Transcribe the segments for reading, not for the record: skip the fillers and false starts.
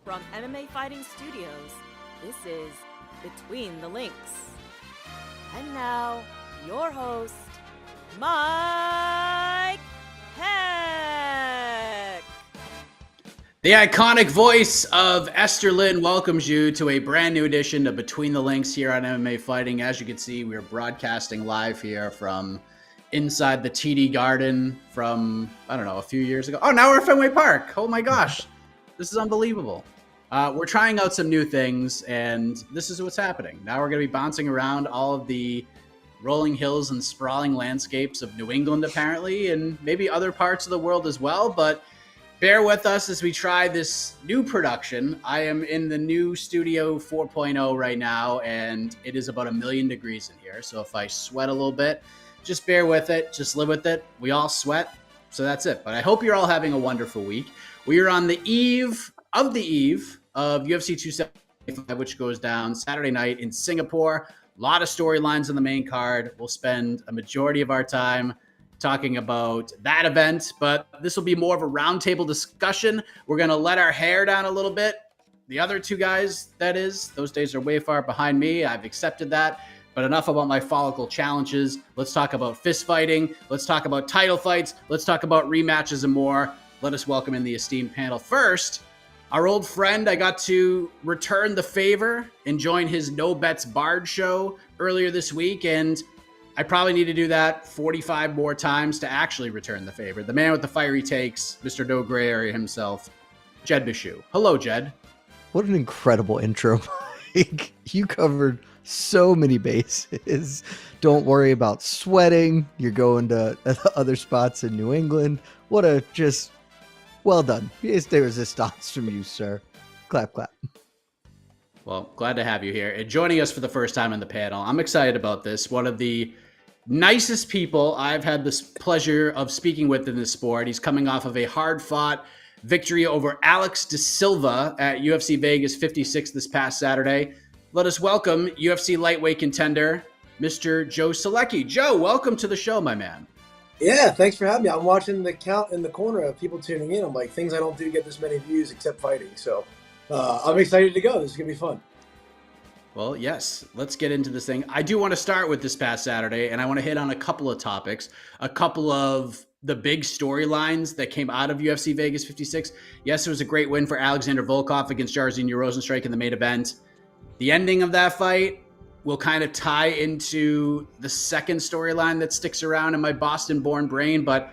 From MMA Fighting Studios, this is Between the Links. And now, your host, Mike Heck. The iconic voice of Esther Lynn welcomes you to a brand new edition of Between the Links here on MMA Fighting. As you can see, we are broadcasting live here from inside the TD Garden from, I don't know, a few years ago. Oh, now we're at Fenway Park. Oh my gosh. This is unbelievable. We're trying out some new things, and this is what's happening. Now we're going to be bouncing around all of the rolling hills and sprawling landscapes of New England, apparently, and maybe other parts of the world as well. But bear with us as we try this new production. I am in the new Studio 4.0 right now, and it is about 1,000,000 degrees in here. So if I sweat a little bit, just bear with it. Just live with it. We all sweat, so that's it. But I hope you're all having a wonderful week. We are on the eve of UFC 275, which goes down Saturday night in Singapore. A lot of storylines on the main card. We'll spend a majority of our time talking about that event, but this will be more of a roundtable discussion. We're going to let our hair down a little bit. The other two guys, that is, those days are way far behind me. I've accepted that. But enough about my follicle challenges. Let's talk about fist fighting. Let's talk about title fights. Let's talk about rematches and more. Let us welcome in the esteemed panel. First, our old friend, I got to return the favor and join his No Bets Barred show earlier this week, and I probably need to do that 45 more times to actually return the favor. The man with the fiery takes, Mr. No Gray Area himself, Jed Meshew. Hello, Jed. What an incredible intro, Mike. You covered so many bases. Don't worry about sweating. You're going to other spots in New England. What a just... Well done. Pièce de resistance from you, sir. Clap, clap. Well, glad to have you here. And joining us for the first time on the panel, I'm excited about this. One of the nicest people I've had this pleasure of speaking with in this sport. He's coming off of a hard-fought victory over Alex De Silva at UFC Vegas 56 this past Saturday. Let us welcome UFC lightweight contender, Mr. Joe Solecki. Joe, welcome to the show, my man. Yeah, thanks for having me. I'm watching the count in the corner of people tuning in. I'm like, things I don't do get this many views except fighting. So I'm excited to go. This is going to be fun. Well, yes, let's get into this thing. I do want to start with this past Saturday, and I want to hit on a couple of topics, a couple of the big storylines that came out of UFC Vegas 56. Yes, it was a great win for Alexander Volkov against Jairzinho Rozenstruik in the main event. The ending of that fight will kind of tie into the second storyline that sticks around in my Boston-born brain, but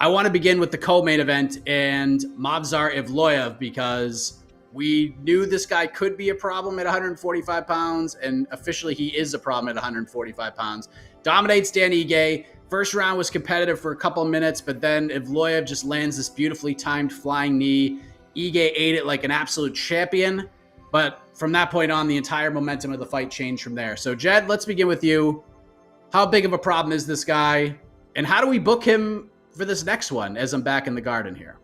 I want to begin with the co-main event and Movsar Evloev, because we knew this guy could be a problem at 145 pounds, and officially he is a problem at 145 pounds. Dominates Dan Ige. First round was competitive for a couple of minutes, but then Evloev just lands this beautifully timed flying knee. Ige ate it like an absolute champion, but from that point on, the entire momentum of the fight changed from there. So, Jed, let's begin with you. How big of a problem is this guy, and how do we book him for this next one as I'm back in the garden here?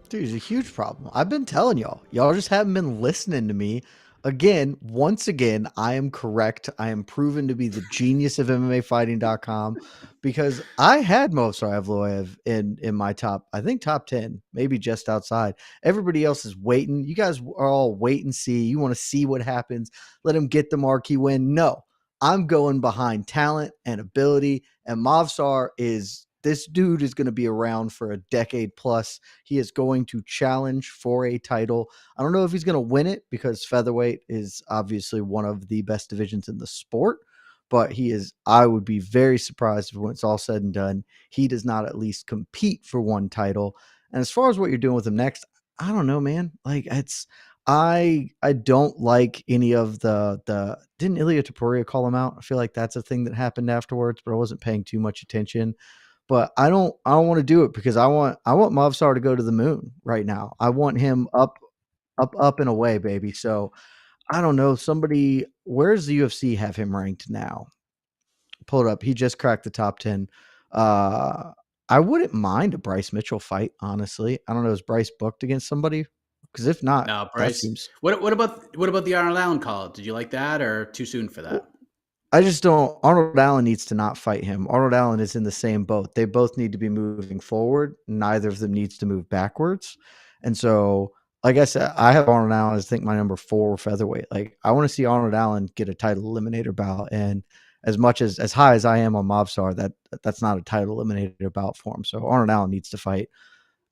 Dude, he's a huge problem. I've been telling y'all. Y'all just haven't been listening to me. Again, once again, I am correct. I am proven to be the genius of MMAfighting.com because I had Movsar Evloev in my top 10, maybe just outside. Everybody else is waiting. You guys are all wait and see. You want to see what happens. Let him get the marquee win. No, I'm going behind talent and ability, and Movsar is... This dude is going to be around for a decade plus. He is going to challenge for a title. I don't know if he's going to win it because featherweight is obviously one of the best divisions in the sport, but I would be very surprised if when it's all said and done, he does not at least compete for one title. And as far as what you're doing with him next, I don't know, man. Like I don't like any of the didn't Ilia Topuria call him out? I feel like that's a thing that happened afterwards, but I wasn't paying too much attention. But I don't want to do it because I want Movsar to go to the moon right now. I want him up and away, baby. So I don't know. Where's the UFC have him ranked now? Pull it up. He just cracked the top 10. I wouldn't mind a Bryce Mitchell fight, honestly. I don't know. Is Bryce booked against somebody? Because if not, no, Bryce. Seems... What about the Arnold Allen call? Did you like that, or too soon for that? I just don't. Arnold Allen needs to not fight him. Arnold Allen is in the same boat. They both need to be moving forward. Neither of them needs to move backwards. And so like I said, I have Arnold Allen as I think my number 4 featherweight. Like I want to see Arnold Allen get a title eliminator bout, and as much as high as I am on Movsar, that's not a title eliminator bout for him. So Arnold Allen needs to fight,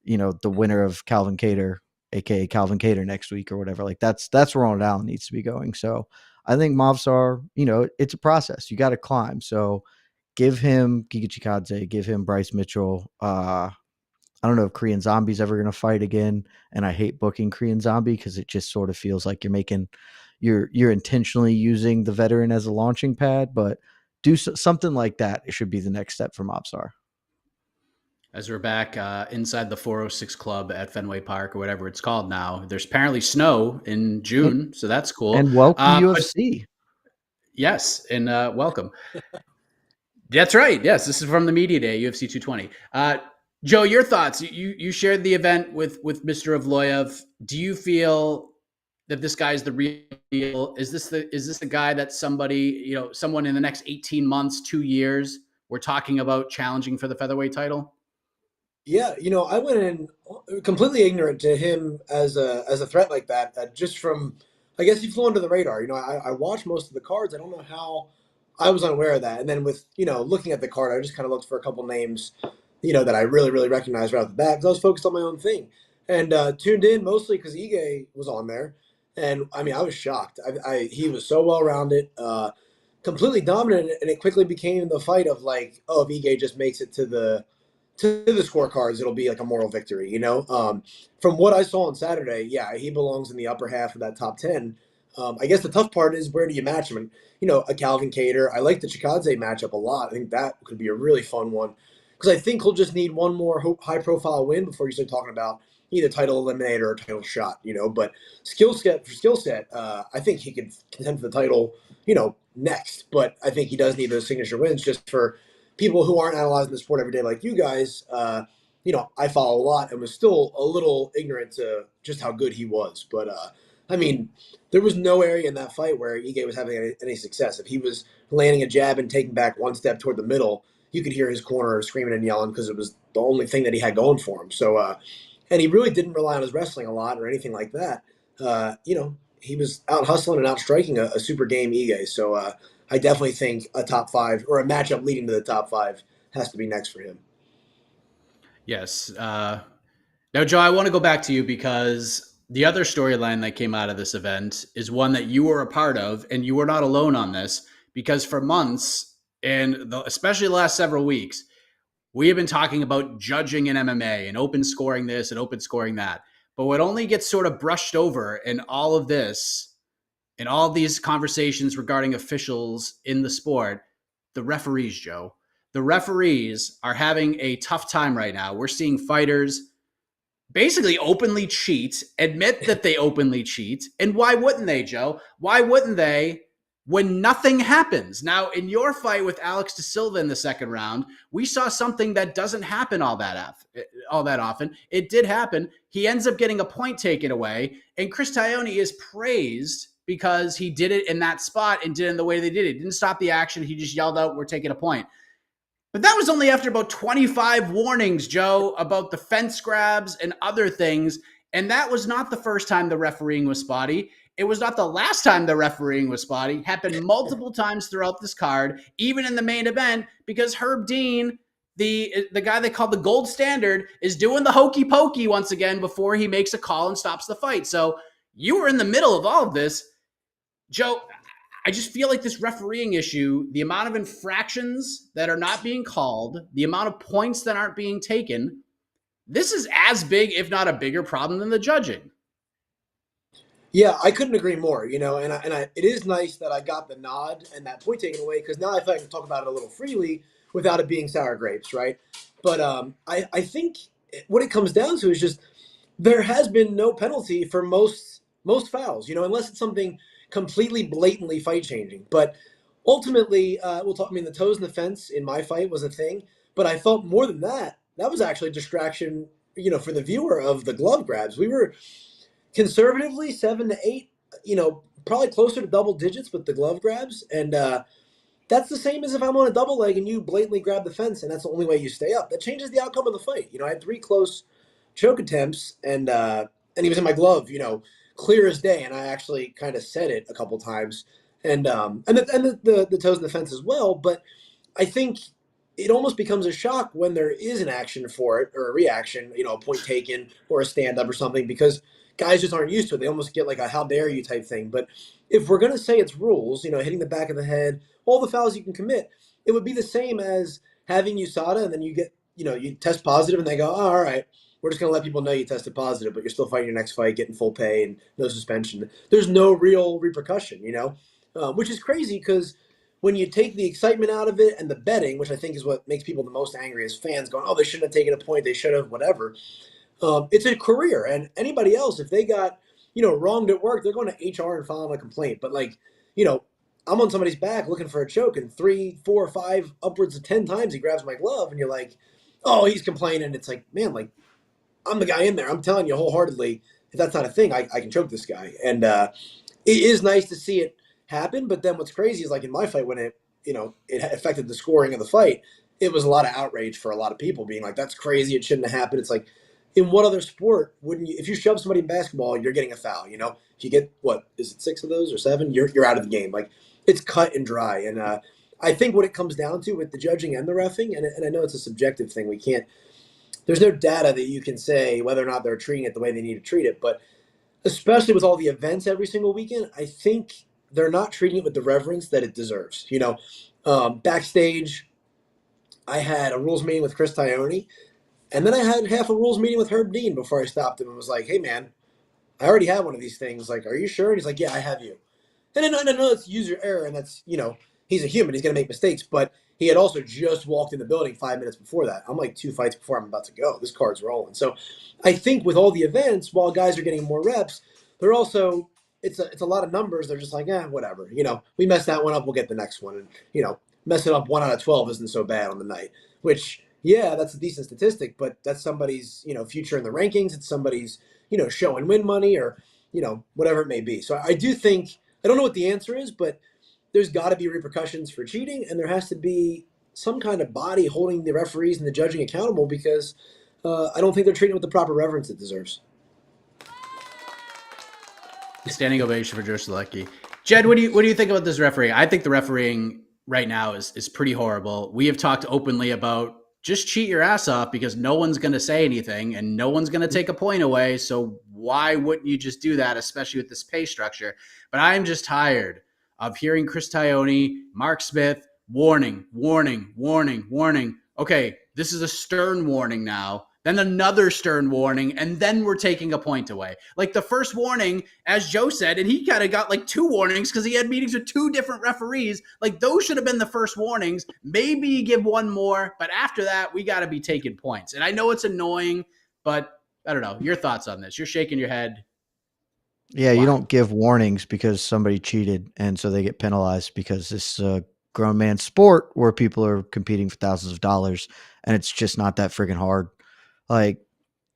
the winner of Calvin Kattar, aka Calvin Kattar, next week or whatever. Like that's where Arnold Allen needs to be going. So I think Movsar, it's a process. You got to climb. So give him Giga Chikadze, give him Bryce Mitchell. I don't know if Korean Zombie's ever going to fight again, and I hate booking Korean Zombie because it just sort of feels like you're intentionally using the veteran as a launching pad. But do something like that. It should be the next step for Mobstar. As we're back inside the 406 Club at Fenway Park or whatever it's called now, there's apparently snow in June, so that's cool. And welcome But UFC. yes, and welcome. That's right. Yes, this is from the media day, UFC 220. Joe, your thoughts? You shared the event with Mr. Evloev. Do you feel that this guy's the real deal? Is this the guy that somebody, someone in the next 18 months, 2 years, we're talking about challenging for the featherweight title? Yeah, I went in completely ignorant to him as a threat like that. Just from, I guess he flew under the radar. I watched most of the cards. I don't know how I was unaware of that. And then with looking at the card, I just kind of looked for a couple names, that I really really recognized right off the bat because I was focused on my own thing and tuned in mostly because Ige was on there. And I mean, I was shocked. He was so well rounded, completely dominant, and it quickly became the fight of like, oh, if Ige just makes it to the scorecards, it'll be like a moral victory, From what I saw on Saturday, yeah, he belongs in the upper half of that top 10. I guess the tough part is where do you match him? And, a Calvin Kattar. I like the Chikadze matchup a lot. I think that could be a really fun one because I think he'll just need one more high profile win before you start talking about either title eliminator or title shot, But skill set, I think he could contend for the title, next. But I think he does need those signature wins just for people who aren't analyzing the sport every day like you guys. I follow a lot and was still a little ignorant to just how good he was. But I mean, there was no area in that fight where Ige was having any success. If he was landing a jab and taking back one step toward the middle, you could hear his corner screaming and yelling because it was the only thing that he had going for him. So, and he really didn't rely on his wrestling a lot or anything like that. He was out hustling and out striking a super game Ige. So, I definitely think a top 5 or a matchup leading to the top 5 has to be next for him. Yes. Now, Joe, I want to go back to you because the other storyline that came out of this event is one that you were a part of, and you were not alone on this because for months, and especially the last several weeks, we have been talking about judging in MMA and open scoring this and open scoring that. But what only gets sort of brushed over in all of this, in all of these conversations regarding officials in the sport, the referees, Joe. The referees are having a tough time right now. We're seeing fighters basically openly cheat, admit that they openly cheat. And why wouldn't they, Joe? Why wouldn't they when nothing happens? Now, in your fight with Alex De Silva in the second round, we saw something that doesn't happen all that often. It did happen. He ends up getting a point taken away, and Chris Taglioni is praised because he did it in that spot and did it in the way they did it. He didn't stop the action. He just yelled out, "We're taking a point." But that was only after about 25 warnings, Joe, about the fence grabs and other things. And that was not the first time the refereeing was spotty. It was not the last time the refereeing was spotty. Happened multiple times throughout this card, even in the main event, because Herb Dean, the guy they call the gold standard, is doing the hokey pokey once again before he makes a call and stops the fight. So you were in the middle of all of this. Joe, I just feel like this refereeing issue, the amount of infractions that are not being called, the amount of points that aren't being taken, this is as big, if not a bigger problem than the judging. Yeah, I couldn't agree more. It is nice that I got the nod and that point taken away because now I feel like I can talk about it a little freely without it being sour grapes, right? But I think what it comes down to is just there has been no penalty for most fouls, unless it's something completely blatantly fight changing. But ultimately, we'll talk. I mean, the toes in the fence in my fight was a thing, but I felt more than that. That was actually a distraction, for the viewer of the glove grabs. We were conservatively 7 to 8, probably closer to double digits with the glove grabs, and that's the same as if I'm on a double leg and you blatantly grab the fence, and that's the only way you stay up. That changes the outcome of the fight. I had 3 close choke attempts, and and he was in my glove, clear as day. And I actually kind of said it a couple times, and the toes in the fence as well. But I think it almost becomes a shock when there is an action for it or a reaction, a point taken or a stand up or something, because guys just aren't used to it. They almost get like a how dare you type thing. But if we're going to say it's rules, hitting the back of the head, all the fouls you can commit, it would be the same as having USADA and then you get, you test positive and they go, oh, all right, we're just going to let people know you tested positive, but you're still fighting your next fight, getting full pay and no suspension. There's no real repercussion, which is crazy because when you take the excitement out of it and the betting, which I think is what makes people the most angry as fans going, oh, they shouldn't have taken a point, they should have, whatever. It's a career. And anybody else, if they got, wronged at work, they're going to HR and file a complaint. But you know, I'm on somebody's back looking for a choke and 3, 4, 5, upwards of 10 times he grabs my glove and you're like, oh, he's complaining. It's like, man, like I'm the guy in there. I'm telling you wholeheartedly, if that's not a thing, I can choke this guy. And it is nice to see it happen. But then what's crazy is like in my fight when it affected the scoring of the fight, it was a lot of outrage for a lot of people being like, that's crazy. It shouldn't have happened. It's like, in what other sport wouldn't you, if you shove somebody in basketball, you're getting a foul, If you get, what, is it 6 of those or 7, you're out of the game. Like, it's cut and dry. And I think what it comes down to with the judging and the reffing, and I know it's a subjective thing, there's no data that you can say whether or not they're treating it the way they need to treat it. But especially with all the events every single weekend, I think they're not treating it with the reverence that it deserves. Backstage, I had a rules meeting with Chris Tione, and then I had half a rules meeting with Herb Dean before I stopped him and was like, hey, man, I already had one of these things. Like, are you sure? And he's like, yeah, I have you. And I know it's user error, and that's, he's a human. He's going to make mistakes. But he had also just walked in the building 5 minutes before that. I'm like 2 fights before I'm about to go. This card's rolling. So I think with all the events, while guys are getting more reps, they're also, it's a lot of numbers. They're just like, whatever. We messed that one up. We'll get the next one. And, messing up 1 out of 12 isn't so bad on the night, which, yeah, that's a decent statistic, but that's somebody's, future in the rankings. It's somebody's, show and win money or, whatever it may be. So I do think, I don't know what the answer is, but there's got to be repercussions for cheating, and there has to be some kind of body holding the referees and the judging accountable because I don't think they're treating it with the proper reverence it deserves. Standing ovation for Joe Solecki. Jed, what do you think about this refereeing? I think the refereeing right now is pretty horrible. We have talked openly about just cheat your ass off because no one's going to say anything and no one's going to take a point away. So why wouldn't you just do that, especially with this pay structure? But I'm just tired of hearing Chris Tione, Mark Smith, warning, warning, warning, warning. Okay, this is a stern warning now. Then another stern warning, and then we're taking a point away. Like the first warning, as Joe said, and he kind of got like 2 warnings because he had meetings with 2 different referees. Like those should have been the first warnings. Maybe you give one more, but after that, we got to be taking points. And I know it's annoying, but I don't know. Your thoughts on this? You're shaking your head. Yeah, you don't give warnings because somebody cheated, and so they get penalized because this is a grown man sport where people are competing for thousands of dollars, and it's just not that freaking hard. Like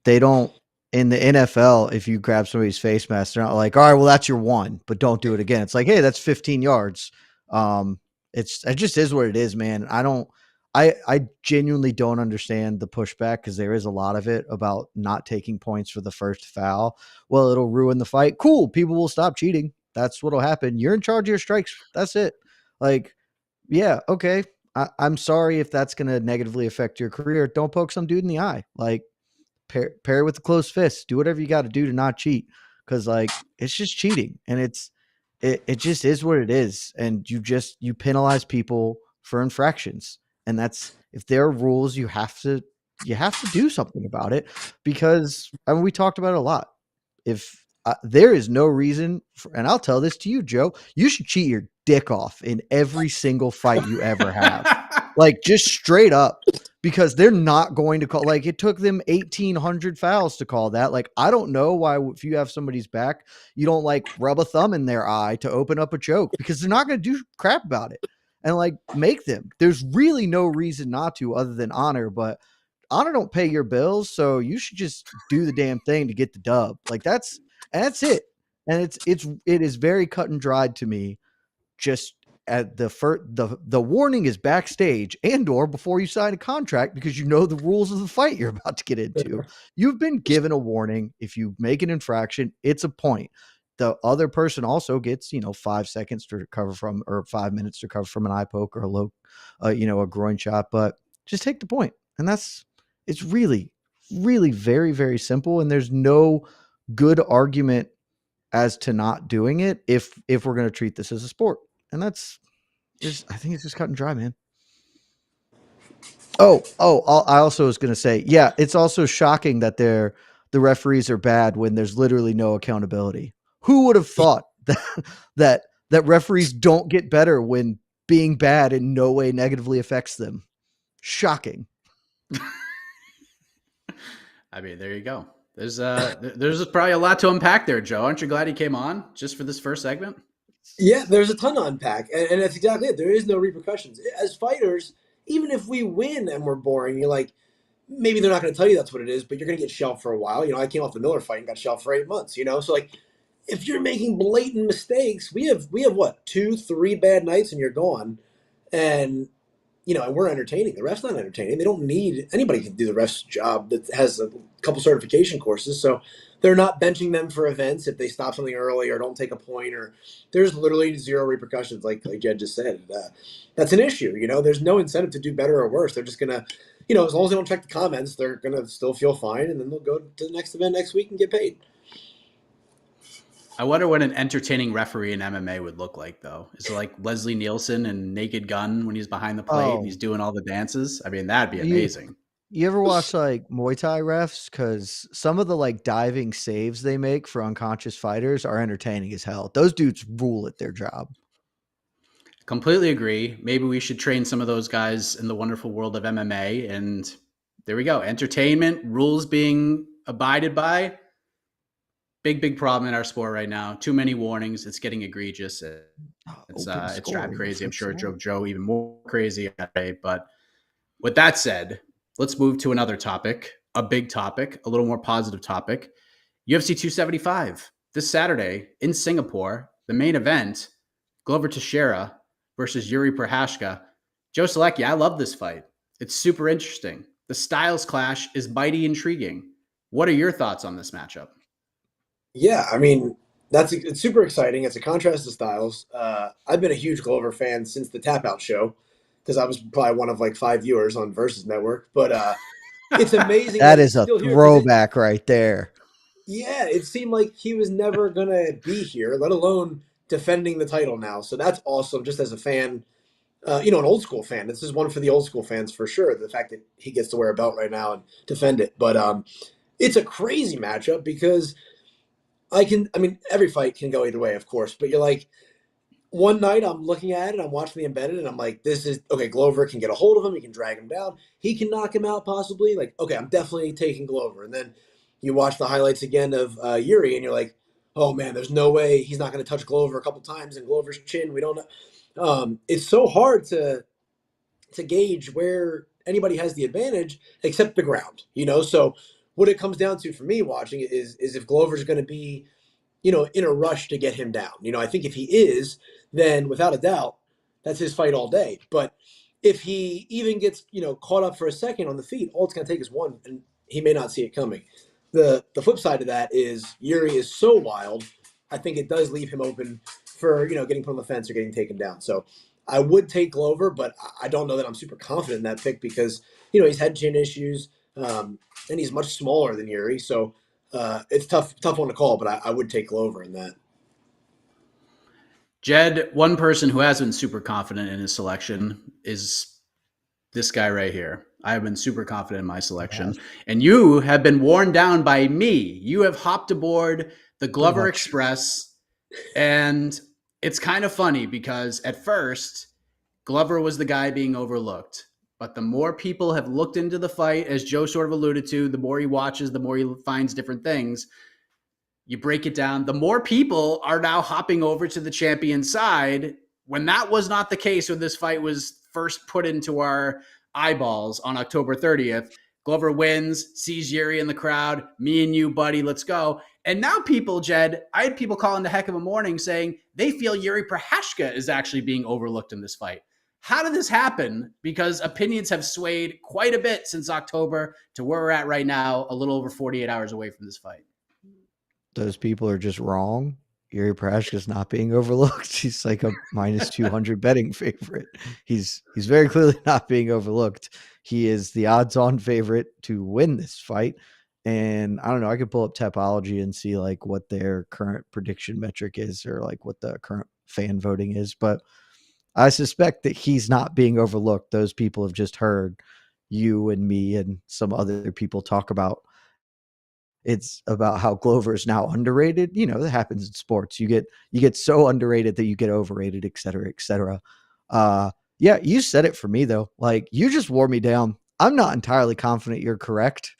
they don't in the NFL, if you grab somebody's face mask, they're not like, all right, well, that's your one, but don't do it again. It's like, hey, that's 15 yards. It just is what it is, man. I genuinely don't understand the pushback because there is a lot of it about not taking points for the first foul. Well, it'll ruin the fight. Cool. People will stop cheating. That's what'll happen. You're in charge of your strikes. That's it. Like, yeah, okay. I'm sorry if that's going to negatively affect your career. Don't poke some dude in the eye. Like, pair with a closed fist. Do whatever you got to do to not cheat, because like it's just cheating, and it just is what it is. And you penalize people for infractions, and that's if there are rules, you have to do something about it because I mean we talked about it a lot. If there is no reason, and I'll tell this to you, Joe, you should cheat your dick off in every single fight you ever have. Like just straight up, because they're not going to call, like it took them 1,800 fouls to call that. Like, I don't know why, if you have somebody's back, you don't like rub a thumb in their eye to open up a choke because they're not going to do crap about it and like make them. There's really no reason not to other than honor, but honor don't pay your bills. So you should just do the damn thing to get the dub. Like that's it. And it is very cut and dried to me. Just at the warning is backstage and or before you sign a contract, because you know the rules of the fight you're about to get into. You've been given a warning. If you make an infraction, it's a point. The other person also gets, 5 seconds to recover from, or 5 minutes to recover from an eye poke or a low, a groin shot, but just take the point. And it's really, really very, very simple. And there's no good argument as to not doing it if we're going to treat this as a sport. And I think it's just cut and dry, man. I also was going to say, yeah, it's also shocking that the referees are bad when there's literally no accountability. Who would have thought that referees don't get better when being bad in no way negatively affects them? Shocking. I mean, there you go. There's probably a lot to unpack there, Joe. Aren't you glad he came on just for this first segment? Yeah, there's a ton to unpack, and that's exactly it. There is no repercussions. As fighters, even if we win and we're boring, you're like, maybe they're not going to tell you that's what it is, but you're going to get shelved for a while. I came off the Miller fight and got shelved for 8 months, So, like, if you're making blatant mistakes, we have what, 2-3 bad nights and you're gone. And and we're entertaining. The ref's not entertaining. They don't need anybody to do the ref's job that has a couple certification courses. So they're not benching them for events if they stop something early or don't take a point, or there's literally zero repercussions, like Jed just said. That's an issue. There's no incentive to do better or worse. They're just going to, as long as they don't check the comments, they're going to still feel fine, and then they'll go to the next event next week and get paid. I wonder what an entertaining referee in MMA would look like, though. Is it like Leslie Nielsen and Naked Gun when he's behind the plate and he's doing all the dances? I mean, that'd be amazing. You ever watch like Muay Thai refs? Because some of the like diving saves they make for unconscious fighters are entertaining as hell. Those dudes rule at their job. Completely agree. Maybe we should train some of those guys in the wonderful world of MMA. And there we go. Entertainment, rules being abided by. Big problem in our sport right now. Too many warnings. It's getting egregious. It's driving me crazy. I'm sure it drove Joe even more crazy that day. But with that said, let's move to another topic, a big topic, a little more positive topic. UFC 275 this Saturday in Singapore. The main event, Glover Teixeira versus Jiri Prochazka. Joe Solecki, I love this fight. It's super interesting. The styles clash is mighty intriguing. What are your thoughts on this matchup? Yeah, I mean, it's super exciting. It's a contrast to styles. I've been a huge Glover fan since the Tap Out show, because I was probably one of like 5 viewers on Versus Network. But it's amazing. That is a throwback right there. Yeah, it seemed like he was never going to be here, let alone defending the title now. So that's awesome, just as a fan, an old school fan. This is one for the old school fans for sure, the fact that he gets to wear a belt right now and defend it. But it's a crazy matchup because every fight can go either way, of course, but you're like, one night I'm looking at it, I'm watching the embedded, and I'm like, this is, okay, Glover can get a hold of him, he can drag him down, he can knock him out possibly, like, okay, I'm definitely taking Glover. And then you watch the highlights again of Jiri, and you're like, oh man, there's no way he's not going to touch Glover a couple times, and Glover's chin, we don't know. It's so hard to gauge where anybody has the advantage except the ground, so what it comes down to for me watching it is if Glover's going to be, in a rush to get him down. I think if he is, then without a doubt, that's his fight all day. But if he even gets, caught up for a second on the feet, all it's going to take is one, and he may not see it coming. The flip side of that is Jiri is so wild, I think it does leave him open for, getting put on the fence or getting taken down. So I would take Glover, but I don't know that I'm super confident in that pick because, he's had chin issues, and he's much smaller than Jiri. So it's tough one to call, but I would take Glover in that. Jed, one person who has been super confident in his selection is this guy right here. I have been super confident in my selection. And you have been worn down by me. You have hopped aboard the Glover Express. And it's kind of funny because at first, Glover was the guy being overlooked. But the more people have looked into the fight, as Joe sort of alluded to, the more he watches, the more he finds different things. You break it down. The more people are now hopping over to the champion side when that was not the case when this fight was first put into our eyeballs on October 30th. Glover wins, sees Jiri in the crowd, me and you, buddy, let's go. And now people, Jed, I had people calling the heck of a morning saying they feel Jiri Prochazka is actually being overlooked in this fight. How did this happen? Because opinions have swayed quite a bit since October to where we're at right now, a little over 48 hours away from this fight. Those people are just wrong. Jiri Prochazka's not being overlooked. He's like a minus 200 betting favorite. He's very clearly not being overlooked. He is the odds-on favorite to win this fight. And I don't know, I could pull up Tapology and see like what their current prediction metric is or like what the current fan voting is. But I suspect that he's not being overlooked. Those people have just heard you and me and some other people talk about it's about how Glover is now underrated. You know, that happens in sports. You get so underrated that you get overrated, et cetera, et cetera. Yeah, you said it for me though. Like you just wore me down. I'm not entirely confident you're correct.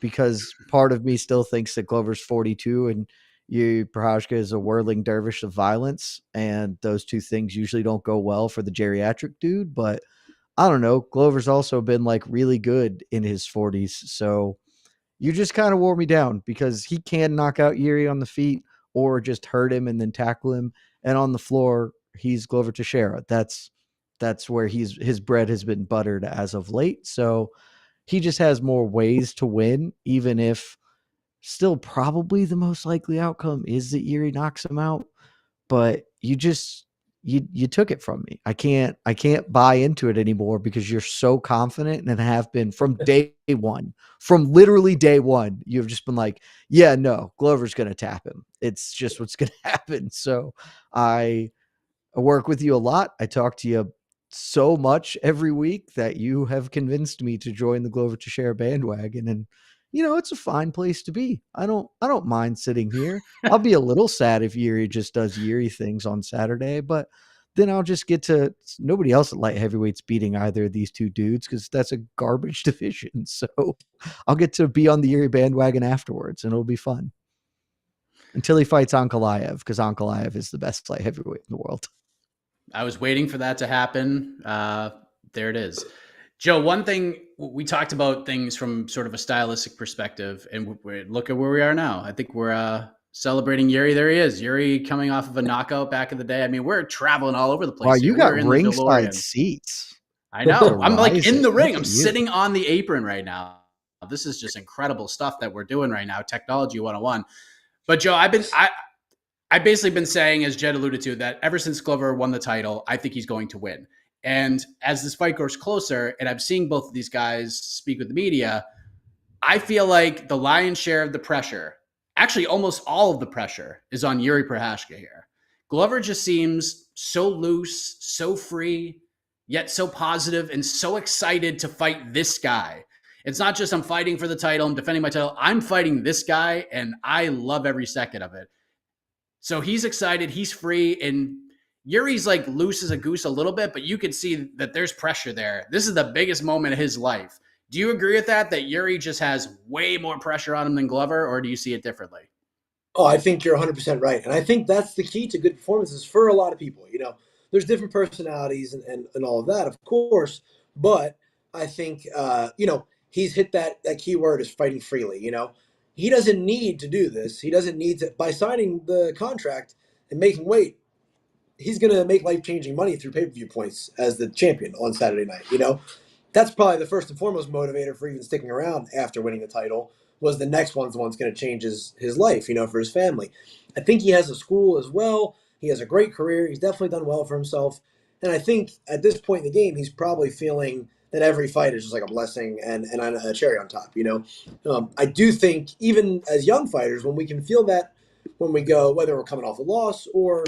Because part of me still thinks that Glover's 42 and Prochazka is a whirling dervish of violence. And those two things usually don't go well for the geriatric dude. But I don't know. Glover's also been like really good in his 40s. So you just kind of wore me down because he can knock out Jiri on the feet or just hurt him and then tackle him. And on the floor, he's Glover Teixeira. That's where his bread has been buttered as of late. So he just has more ways to win, even if still probably the most likely outcome is that Jiri knocks him out. But you took it from me. I can't buy into it anymore because you're so confident and have been from day one, from literally day one. You've just been like, yeah, no, Glover's going to tap him. It's just what's going to happen. So I work with you a lot. I talk to you so much every week that you have convinced me to join the Glover Teixeira bandwagon. And, you know, it's a fine place to be. I don't mind sitting here. I'll be a little sad if Jiri just does Jiri things on Saturday, but then I'll just get to nobody else at light heavyweights beating either of these two dudes because that's a garbage division. So I'll get to be on the Jiri bandwagon afterwards and it'll be fun. Until he fights Ankalaev, because Ankalaev is the best light heavyweight in the world. I was waiting for that to happen. There it is. Joe, one thing we talked about things from sort of a stylistic perspective, and look at where we are now. I think we're celebrating Jiri. There he is. Jiri coming off of a knockout back in the day. I mean, we're traveling all over the place. Wow, you got ringside seats. I know. I'm like in the ring. I'm sitting on the apron right now. This is just incredible stuff that we're doing right now. Technology 101. But Joe, I've basically been saying, as Jed alluded to, that ever since Glover won the title, I think he's going to win. And as this fight grows closer, and I'm seeing both of these guys speak with the media, I feel like the lion's share of the pressure, actually almost all of the pressure, is on Jiri Prochazka here. Glover just seems so loose, so free, yet so positive and so excited to fight this guy. It's not just I'm fighting for the title, I'm defending my title. I'm fighting this guy, and I love every second of it. So he's excited, he's free, and Jiri's like loose as a goose a little bit, but you can see that there's pressure there. This is the biggest moment of his life. Do you agree with that Jiri just has way more pressure on him than Glover, or do you see it differently? Oh, I think you're 100% right. And I think that's the key to good performances for a lot of people. You know, there's different personalities and all of that, of course. But I think, he's hit that key word is fighting freely. You know, he doesn't need to do this. He doesn't need to, by signing the contract and making weight, he's going to make life-changing money through pay-per-view points as the champion on Saturday night. You know, that's probably the first and foremost motivator for even sticking around after winning the title. Was the next one's the one's going to change his life, for his family. I think he has a school as well. He has a great career. He's definitely done well for himself. And I think at this point in the game, he's probably feeling that every fight is just like a blessing and a cherry on top, I do think even as young fighters, when we can feel that when we go, whether we're coming off a loss or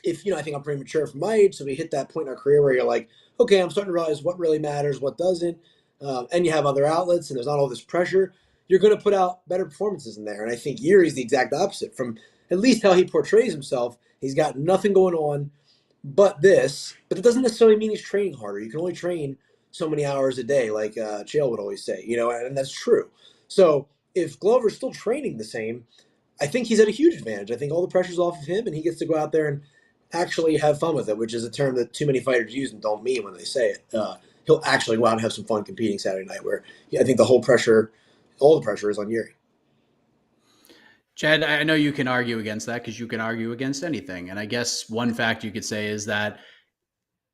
if, I think I'm premature for my age, so we hit that point in our career where you're like, okay, I'm starting to realize what really matters, what doesn't, and you have other outlets and there's not all this pressure, you're going to put out better performances in there. And I think Jiri's the exact opposite. From at least how he portrays himself, he's got nothing going on but this. But it doesn't necessarily mean he's training harder. You can only train so many hours a day, like Chael would always say, and that's true. So if Glover's still training the same, I think he's at a huge advantage. I think all the pressure's off of him, and he gets to go out there and actually have fun with it, which is a term that too many fighters use and don't mean when they say it. he'll actually go out and have some fun competing Saturday night. Where I think all the pressure is on Jiri. Chad, I know you can argue against that because you can argue against anything. And I guess one fact you could say is that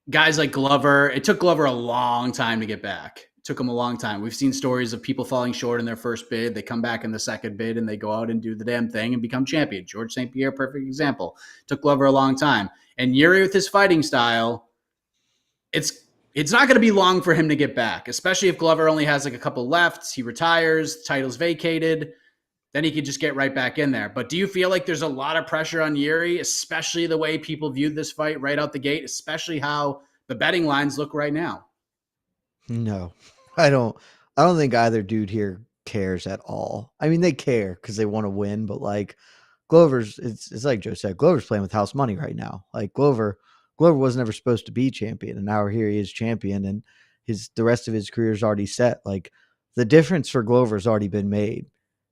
guys like Glover, it took Glover a long time to get back. It took him a long time. We've seen stories of people falling short in their first bid. They come back in the second bid and they go out and do the damn thing and become champion. George St-Pierre, perfect example. Took Glover a long time. And Jiri with his fighting style, it's not going to be long for him to get back, especially if Glover only has like a couple left. He retires, title's vacated. Then he could just get right back in there. But do you feel like there's a lot of pressure on Jiri, especially the way people viewed this fight right out the gate, especially how the betting lines look right now? No, I don't. I don't think either dude here cares at all. I mean, they care because they want to win, but like Glover's, it's like Joe said, Glover's playing with house money right now. Like Glover was never supposed to be champion, and now here he is champion, and the rest of his career is already set. Like the difference for Glover's already been made.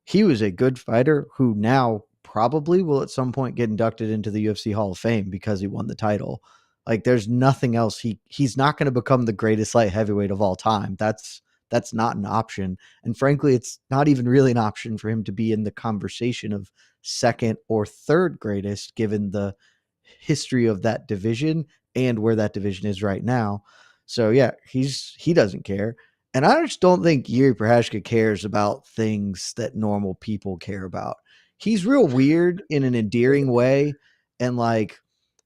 He was a good fighter who now probably will at some point get inducted into the UFC Hall of Fame because he won the title. Like there's nothing else. He's not going to become the greatest light heavyweight of all time. That's not an option. And frankly, it's not even really an option for him to be in the conversation of second or third greatest, given the history of that division and where that division is right now. So yeah, he doesn't care. And I just don't think Jiri Prochazka cares about things that normal people care about. He's real weird in an endearing way. And like,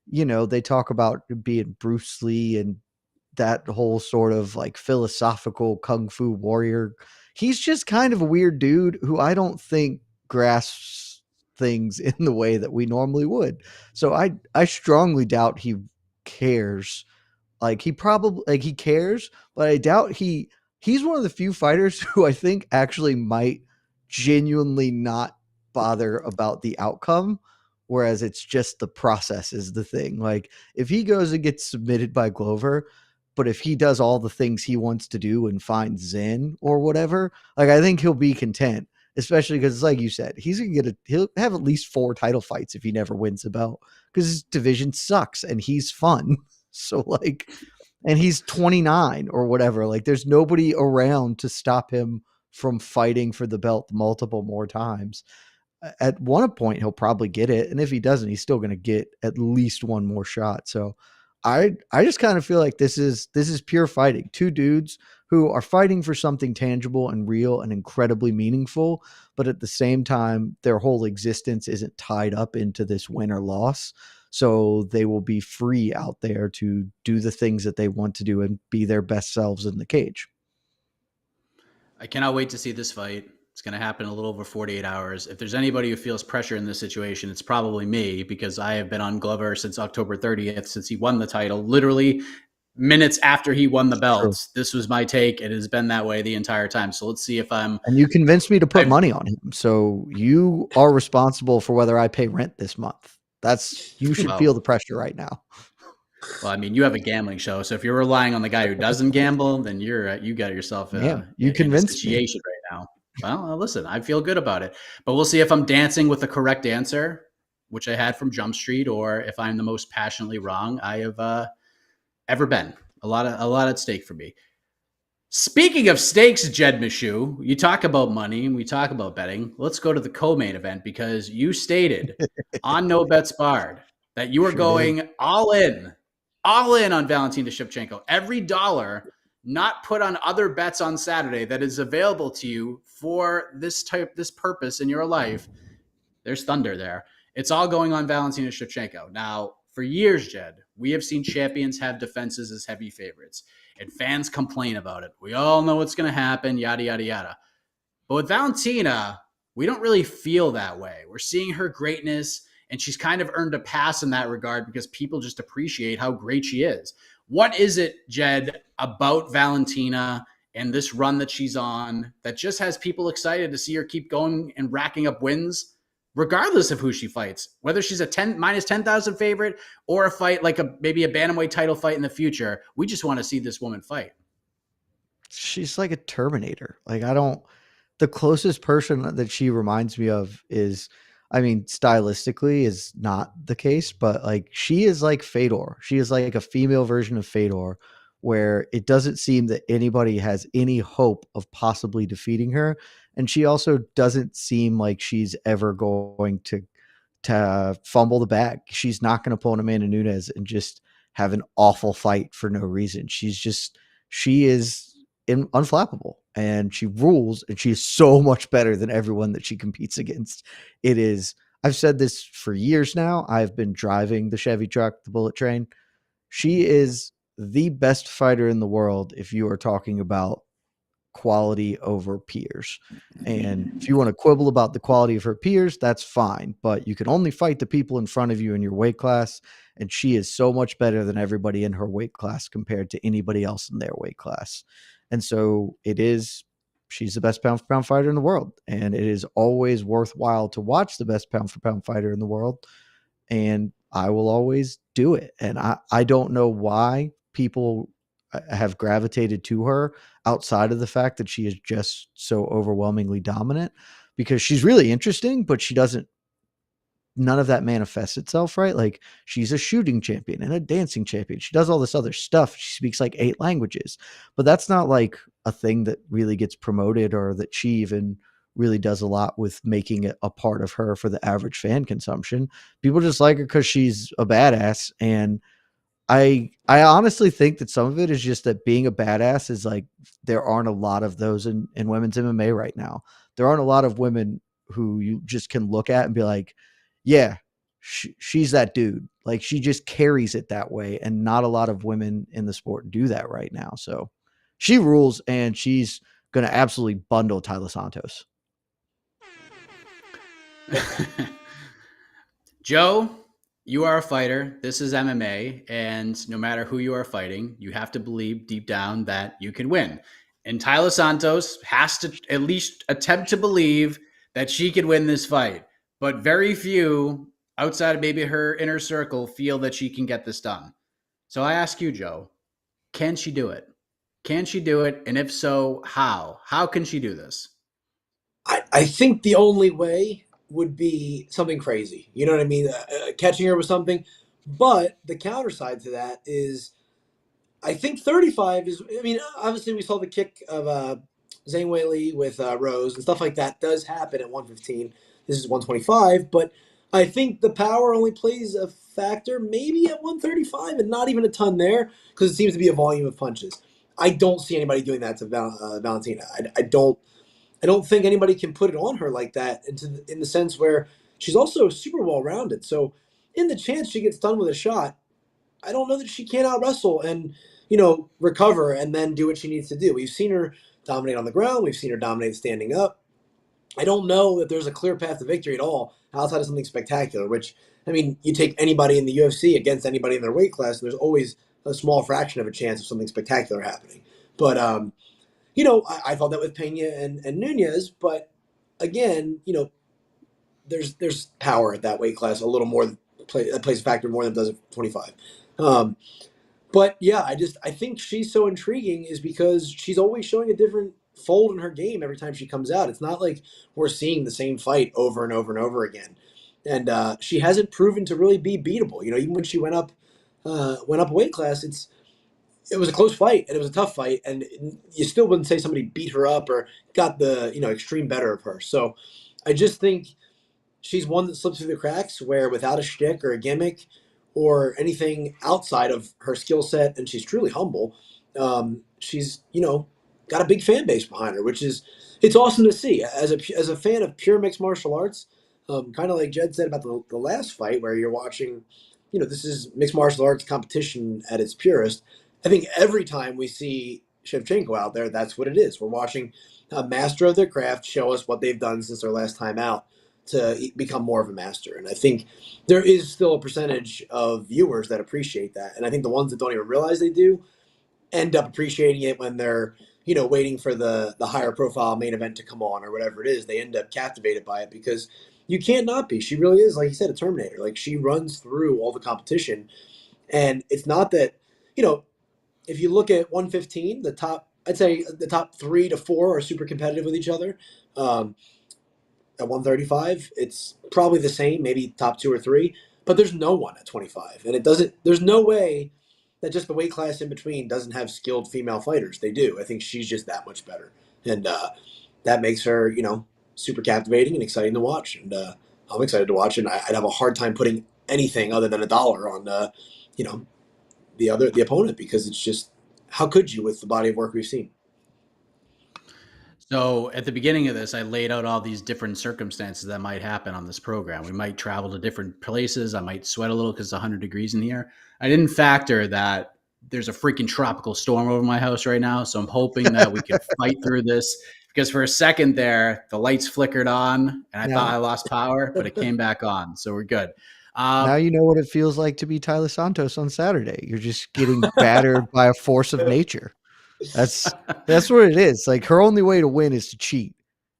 they talk about being Bruce Lee and that whole sort of like philosophical kung fu warrior. He's just kind of a weird dude who I don't think grasps things in the way that we normally would. So I strongly doubt he cares. Like he probably he cares, but I doubt he's one of the few fighters who I think actually might genuinely not bother about the outcome, whereas it's just the process is the thing. Like if he goes and gets submitted by Glover, but if he does all the things he wants to do and finds Zen or whatever, like I think he'll be content, especially because like you said, he'll have at least 4 title fights if he never wins a belt because his division sucks and he's fun. So like, and he's 29 or whatever. Like there's nobody around to stop him from fighting for the belt multiple more times. At one point, he'll probably get it. And if he doesn't, he's still going to get at least one more shot. So I just kind of feel like this is pure fighting. 2 dudes who are fighting for something tangible and real and incredibly meaningful. But at the same time, their whole existence isn't tied up into this win or loss. So they will be free out there to do the things that they want to do and be their best selves in the cage. I cannot wait to see this fight. It's going to happen in a little over 48 hours. If there's anybody who feels pressure in this situation, it's probably me because I have been on Glover since October 30th, since he won the title, literally minutes after he won the belt. This was my take. It has been that way the entire time. So let's see if I'm... And you convinced me to put money on him. So you are responsible for whether I pay rent this month. You should feel the pressure right now. Well, I mean, you have a gambling show, so if you're relying on the guy who doesn't gamble, then you got yourself you convinced me right now. Well, listen, I feel good about it, but we'll see if I'm dancing with the correct answer, which I had from Jump Street, or if I'm the most passionately wrong I have ever been. A lot at stake for me. Speaking of stakes, Jed Meshew, you talk about money and we talk about betting. Let's go to the co-main event because you stated on No Bets Barred that you are going all in on Valentina Shevchenko. Every dollar not put on other bets on Saturday that is available to you for this purpose in your life. There's thunder there. It's all going on Valentina Shevchenko. Now, for years, Jed, we have seen champions have defenses as heavy favorites, and fans complain about it. We all know what's going to happen, yada, yada, yada. But with Valentina, we don't really feel that way. We're seeing her greatness, and she's kind of earned a pass in that regard because people just appreciate how great she is. What is it, Jed, about Valentina and this run that she's on that just has people excited to see her keep going and racking up wins, regardless of who she fights, whether she's a minus 10,000 favorite or a fight like maybe a bantamweight title fight in the future? We just want to see this woman fight. She's like a Terminator. Like the closest person that she reminds me of is, I mean, stylistically is not the case, but like she is like Fedor. She is like a female version of Fedor, where it doesn't seem that anybody has any hope of possibly defeating her. And she also doesn't seem like she's ever going to fumble the bag. She's not going to pull an Amanda Nunes and just have an awful fight for no reason. She is unflappable, and she rules, and she's so much better than everyone that she competes against. It is, I've said this for years now. I've been driving the Chevy truck, the Bullet Train. She is the best fighter in the world if you are talking about quality over peers. And if you want to quibble about the quality of her peers, that's fine. But you can only fight the people in front of you in your weight class. And she is so much better than everybody in her weight class compared to anybody else in their weight class. And so she's the best pound for pound fighter in the world. And it is always worthwhile to watch the best pound for pound fighter in the world. And I will always do it. And I don't know why people have gravitated to her outside of the fact that she is just so overwhelmingly dominant, because she's really interesting, but none of that manifests itself, right? Like, she's a shooting champion and a dancing champion. She does all this other stuff. She speaks like 8 languages, but that's not like a thing that really gets promoted, or that she even really does a lot with making it a part of her for the average fan consumption. People just like her because she's a badass. And I honestly think that some of it is just that being a badass is like, there aren't a lot of those in women's MMA right now. There aren't a lot of women who you just can look at and be like, yeah, she's that dude. Like, she just carries it that way. And not a lot of women in the sport do that right now. So she rules, and she's going to absolutely bundle Taila Santos. Joe, you are a fighter. This is MMA. And no matter who you are fighting, you have to believe deep down that you can win. And Taila Santos has to at least attempt to believe that she can win this fight. But very few outside of maybe her inner circle feel that she can get this done. So I ask you, Joe, can she do it? Can she do it? And if so, how? How can she do this? I think the only way would be something crazy. You know what I mean? Catching her with something. But the counter side to that is, I think 35 is. I mean, obviously we saw the kick of Zhang Weili with Rose and stuff like that does happen at 115. This is 125, but I think the power only plays a factor maybe at 135, and not even a ton there, because it seems to be a volume of punches. I don't see anybody doing that to Valentina. I don't think anybody can put it on her like that, in the sense where she's also super well rounded. So in the chance she gets done with a shot, I don't know that she can't out wrestle and, recover and then do what she needs to do. We've seen her dominate on the ground. We've seen her dominate standing up. I don't know that there's a clear path to victory at all outside of something spectacular, which, I mean, you take anybody in the UFC against anybody in their weight class, there's always a small fraction of a chance of something spectacular happening. But, I thought that with Pena and Nunez, but again, there's power at that weight class a little more, that plays a factor more than it does at 25. But yeah, I think she's so intriguing is because she's always showing a different fold in her game every time she comes out. It's not like we're seeing the same fight over and over and over again. And she hasn't proven to really be beatable. Even when she went up weight class, it was a close fight and it was a tough fight, and you still wouldn't say somebody beat her up or got the extreme better of her. So I just think she's one that slips through the cracks, where without a shtick or a gimmick or anything outside of her skill set, and she's truly humble, she's got a big fan base behind her, which is, it's awesome to see. As a fan of pure mixed martial arts, kind of like Jed said about the last fight, where you're watching, this is mixed martial arts competition at its purest. I think every time we see Shevchenko out there, that's what it is. We're watching a master of their craft show us what they've done since their last time out to become more of a master. And I think there is still a percentage of viewers that appreciate that. And I think the ones that don't even realize they do end up appreciating it when they're, waiting for the higher profile main event to come on or whatever it is. They end up captivated by it because you can't not be. She really is, like you said, a Terminator. Like, she runs through all the competition. And it's not that, if you look at 115, I'd say the top 3 to 4 are super competitive with each other. At 135, it's probably the same, maybe top 2 or 3, but there's no one at 25. And there's no way that just the weight class in between doesn't have skilled female fighters. They do. I think she's just that much better, and that makes her, super captivating and exciting to watch. And I'm excited to watch, and I'd have a hard time putting anything other than $1 on, the opponent, because it's just, how could you with the body of work we've seen? So at the beginning of this, I laid out all these different circumstances that might happen on this program. We might travel to different places. I might sweat a little because it's 100 degrees in here. I didn't factor that there's a freaking tropical storm over my house right now. So I'm hoping that we can fight through this, because for a second there, the lights flickered on and I thought I lost power, but it came back on. So we're good. Now you know what it feels like to be Taila Santos on Saturday. You're just getting battered by a force of nature. That's what it is. Like, her only way to win is to cheat.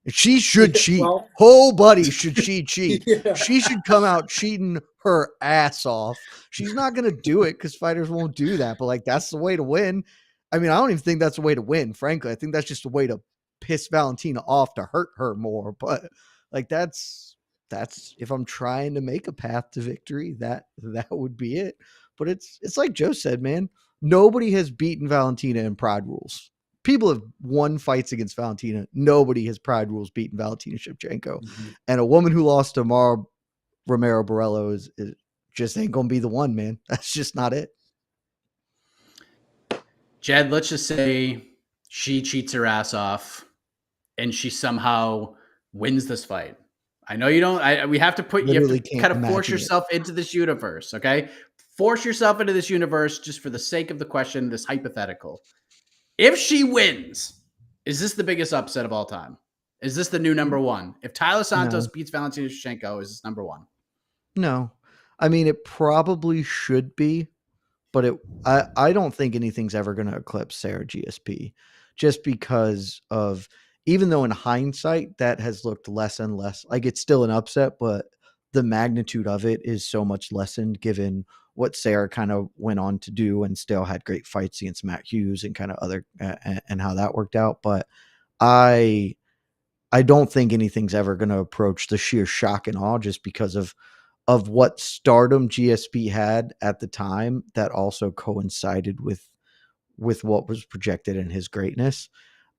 She should cheat. Well, Whole buddy should cheat. yeah. She should come out cheating her ass off. She's not gonna do it because fighters won't do that. But like, that's the way to win. I mean, I don't even think that's a way to win. Frankly, I think that's just a way to piss Valentina off, to hurt her more. But like, that's if I'm trying to make a path to victory, that would be it. But it's like Joe said, man. Nobody has beaten Valentina in Pride rules. People have won fights against Valentina. Nobody has Pride rules beaten Valentina Shevchenko. Mm-hmm. And a woman who lost to Mara Romero Borello is just ain't going to be the one, man. That's just not it. Jed, let's just say she cheats her ass off and she somehow wins this fight. I know you don't. We have to put. Literally you have to kind of force yourself into this universe. Okay, force yourself into this universe just for the sake of the question. This hypothetical. If she wins, is this the biggest upset of all time? Is this the new number one? If Taila Santos beats Valentina Shevchenko, is this number one? No, I mean, it probably should be, but I don't think anything's ever going to eclipse Sarah GSP, just because of, even though in hindsight that has looked less and less like it's still an upset, but the magnitude of it is so much lessened given what Sarah kind of went on to do, and still had great fights against Matt Hughes and kind of other and how that worked out. But I don't think anything's ever going to approach the sheer shock and awe, just because of what stardom GSP had at the time, that also coincided with what was projected in his greatness.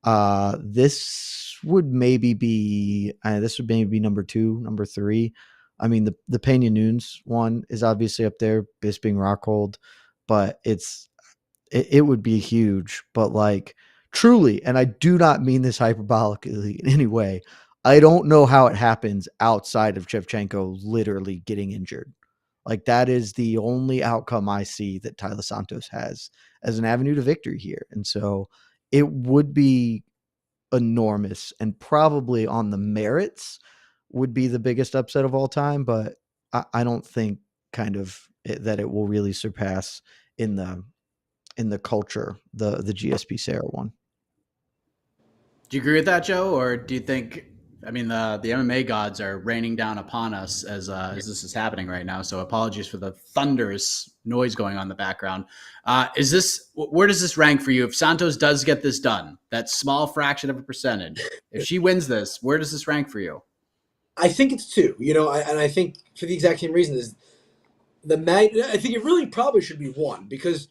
This would maybe be number 2, number 3. I mean, the Pena Nunes one is obviously up there, Bisping Rockhold, but it would be huge. But like, truly, and I do not mean this hyperbolically in any way, I don't know how it happens outside of Shevchenko literally getting injured. Like, that is the only outcome I see that Taila Santos has as an avenue to victory here. And so it would be enormous, and probably on the merits would be the biggest upset of all time. But I don't think that it will really surpass in the culture, the GSP Sarah one. Do you agree with that, Joe? Or do you think, I mean, the MMA gods are raining down upon us as this is happening right now. So apologies for the thunderous noise going on in the background. Where does this rank for you? If Santos does get this done, that small fraction of a percentage, if she wins this, where does this rank for you? I think it's 2, and I think for the exact same reason is I think it really probably should be 1, because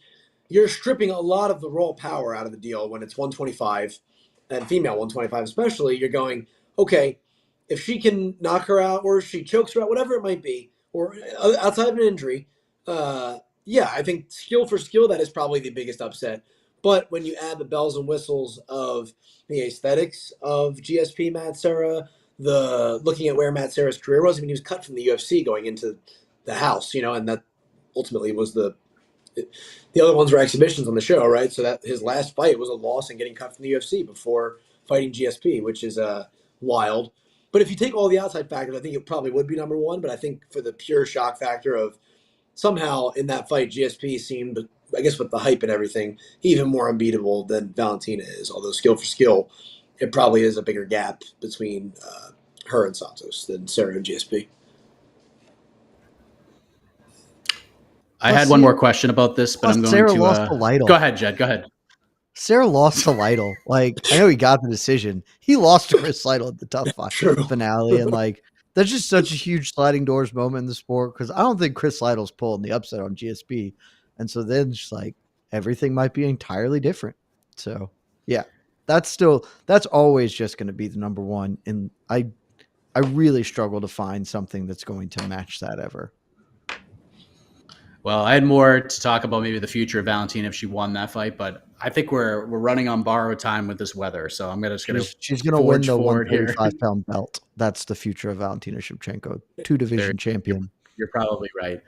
you're stripping a lot of the raw power out of the deal when it's 125, and female 125 especially. You're going, okay, if she can knock her out, or she chokes her out, whatever it might be, or outside of an injury, I think skill for skill, that is probably the biggest upset. But when you add the bells and whistles of the aesthetics of GSP Matt Serra, the looking at where Matt Serra's career was, I mean, he was cut from the UFC going into the house, and that ultimately was the other ones were exhibitions on the show, right? So that his last fight was a loss and getting cut from the UFC before fighting GSP, which is wild. But if you take all the outside factors, I think it probably would be number 1. But I think for the pure shock factor of somehow in that fight, GSP seemed, I guess with the hype and everything, even more unbeatable than Valentina is. Although skill for skill, it probably is a bigger gap between her and Santos than Sarah and GSP. I had one more question about this, but I'm going Sarah to lost to Lytle. Go ahead, Jed. Go ahead. Sarah lost to Lytle. Like, I know he got the decision. He lost to Chris Lytle at the tough finale. And like, that's just such a huge sliding doors moment in the sport, because I don't think Chris Lytle's pulling the upset on GSP. And so then just like everything might be entirely different. So yeah, that's always just going to be the number one. And I really struggle to find something that's going to match that ever. Well, I had more to talk about maybe the future of Valentina if she won that fight, but I think we're running on borrowed time with this weather, so I'm She's going to win the 135-pound belt. That's the future of Valentina Shevchenko, 2-division champion. You're probably right.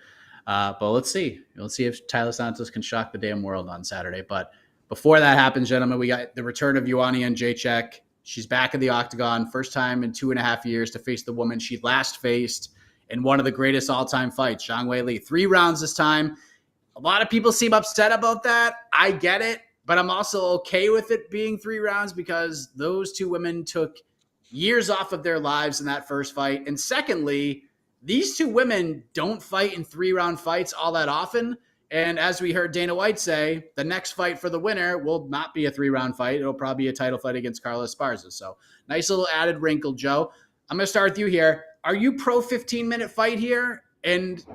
But let's see. Let's see if Taila Santos can shock the damn world on Saturday. But before that happens, gentlemen, we got the return of Joanna and Jedrzejczyk. She's back in the octagon, first time in 2.5 years to face the woman she last faced in one of the greatest all-time fights, Zhang Weili. 3 rounds this time. A lot of people seem upset about that. I get it, but I'm also okay with it being 3 rounds because those 2 women took years off of their lives in that first fight. And secondly, these 2 women don't fight in 3-round fights all that often. And as we heard Dana White say, the next fight for the winner will not be a 3-round fight. It'll probably be a title fight against Carla Esparza. So nice little added wrinkle, Joe. I'm going to start with you here. Are you pro 15-minute fight here? And